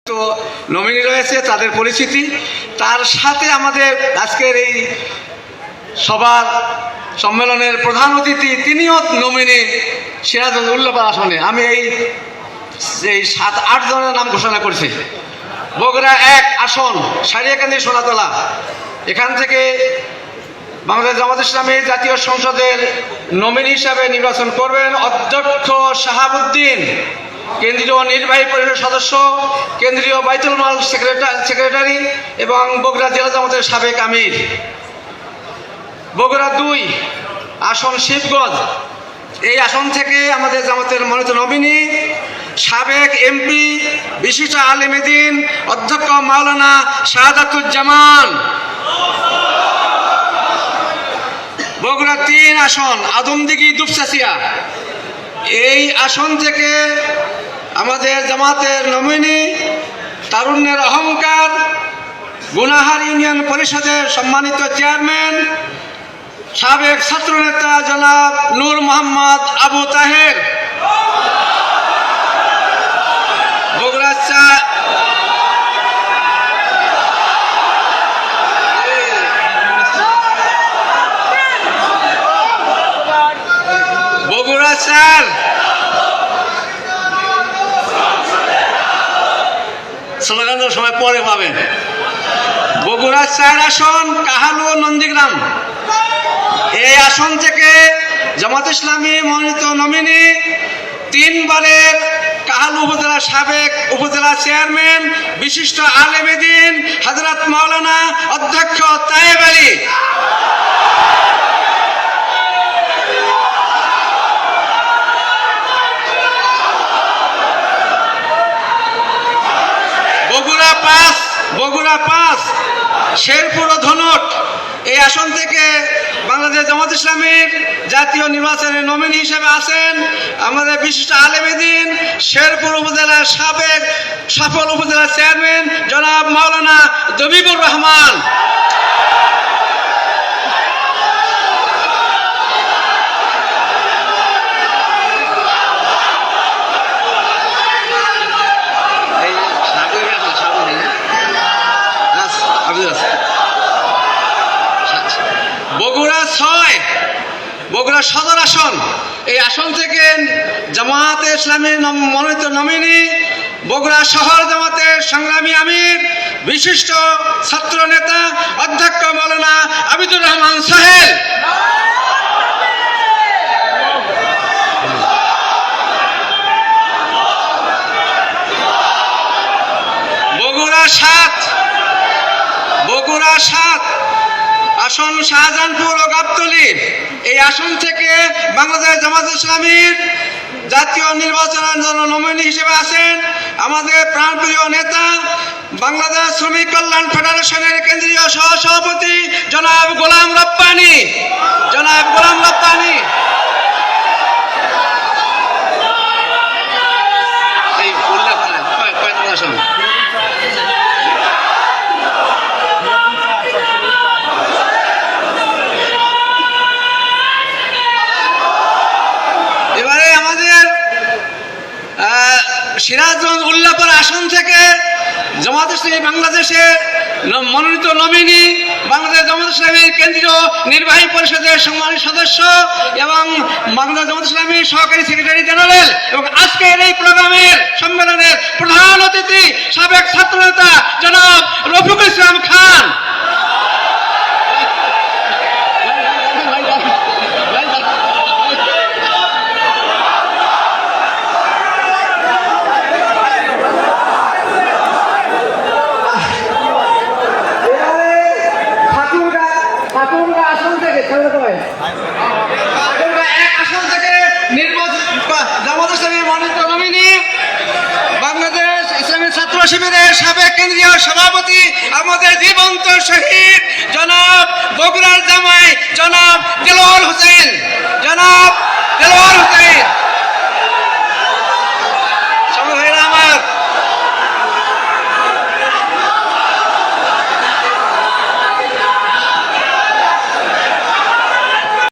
তো নমিনি রয়েছে, তাদের পরিচিতি, তার সাথে আমাদের আজকের এই সবার সম্মেলনের প্রধান অতিথি তিনিও নমিনি সিরাজগঞ্জ উল্লাপাড়া আসনে। আমি এই 7-8 জনের নাম ঘোষণা করছি। বগুড়া 1 আসন সারিয়াকান্দি সোনাতলা, এখান থেকে বাংলাদেশ জামাত ইসলামী জাতীয় সংসদের নমিনি হিসাবে নির্বাচন করবেন অধ্যক্ষ শাহাবুদ্দিন, কেন্দ্রীয় নির্বাহী পরিষদের সদস্য, কেন্দ্রীয় বাইতুল মাল সেক্রেটারি এবং বগুড়া জেলা জামাতের সাবেক আমির। বগুড়া 2 আসন শিবগঞ্জ, এই আসন থেকে আমাদের জামাতের মনোনীত নমিনি সাবেক এমপি বিশিষ্ট আলেমে দ্বীন অধ্যক্ষ মাওলানা শাহাদাতুজ্জামান। বগুড়া 3 আসন আদমদিঘি দুপচাচিয়া, এই আসন থেকে আমাদের জামাতের নমিনি তারুণ্যের অহংকার গুনাহার ইউনিয়ন পরিষদের সম্মানিত চেয়ারম্যান সাবেক ছাত্রনেতা জনাব নূর মোহাম্মদ আবু তাহের। বগুড়া 4 স্লোগানের সময় পরে পাবেন। বগুড়া 4 আসন কাহালু নন্দীগ্রাম, এই আসন থেকে জামাত ইসলামী মনোনীত নমিনি 3 বারের কাহালু উপজেলা সাবেক উপজেলা চেয়ারম্যান বিশিষ্ট আলেমে দ্বীন হযরত মাওলানা অধ্যক্ষ তায়েব আলী। বগুড়া 5 শেরপুর ও ধনট, এই আসন থেকে বাংলাদেশ জামাত ইসলামীর জাতীয় নির্বাচনের নমিনি হিসেবে আছেন আমাদের বিশিষ্ট আলেমে দ্বীন শেরপুর উপজেলার সাবেক সফল উপজেলা চেয়ারম্যান জনাব মাওলানা দবিবুর রহমান। বগুড়া 6 বগুড়া সদর আসন, এই আসন থেকে জামাতে ইসলামীর মনোনীত নমিনি বগুড়া শহর জামাতের সংগ্রামী আমির বিশিষ্ট ছাত্র নেতা অধ্যক্ষ মাওলানা আবিদুর রহমান সোহেল। বগুড়া 7 আসন শাহজাহানপুর ও গাবতলী, এই আসন থেকে বাংলাদেশ জামাত ইসলামীর জাতীয় নির্বাচনের জন্য নমিনি হিসেবে আছেন আমাদের প্রাণপ্রিয় নেতা বাংলাদেশ শ্রমিক কল্যাণ ফেডারেশনের কেন্দ্রীয় সহসভাপতি জনাব গোলাম রব্বানী। এই উল্লেখ করেন কয়টা আসন। এবারে আমাদের সিরাজগঞ্জ উল্লাপাড়া আসন থেকে জামাত ইসলামী বাংলাদেশের মনোনীত নমিনি বাংলাদেশ জামাত ইসলামীর কেন্দ্রীয় নির্বাহী পরিষদের সম্মানিত সদস্য এবং বাংলাদেশ জামাত ইসলামীর সহকারী সেক্রেটারি জেনারেল এবং আজকের এই প্রোগ্রামের সম্মেলনের প্রধান অতিথি সাবেক ছাত্রনেতা জনাব রফিকুল ইসলাম খান। শিবিরের সাবেক কেন্দ্রীয় সভাপতি আমাদের জীবন্ত শহীদ জনাব বগুড়ার জামাই জনাব দেলোয়ার হোসেন, জনাব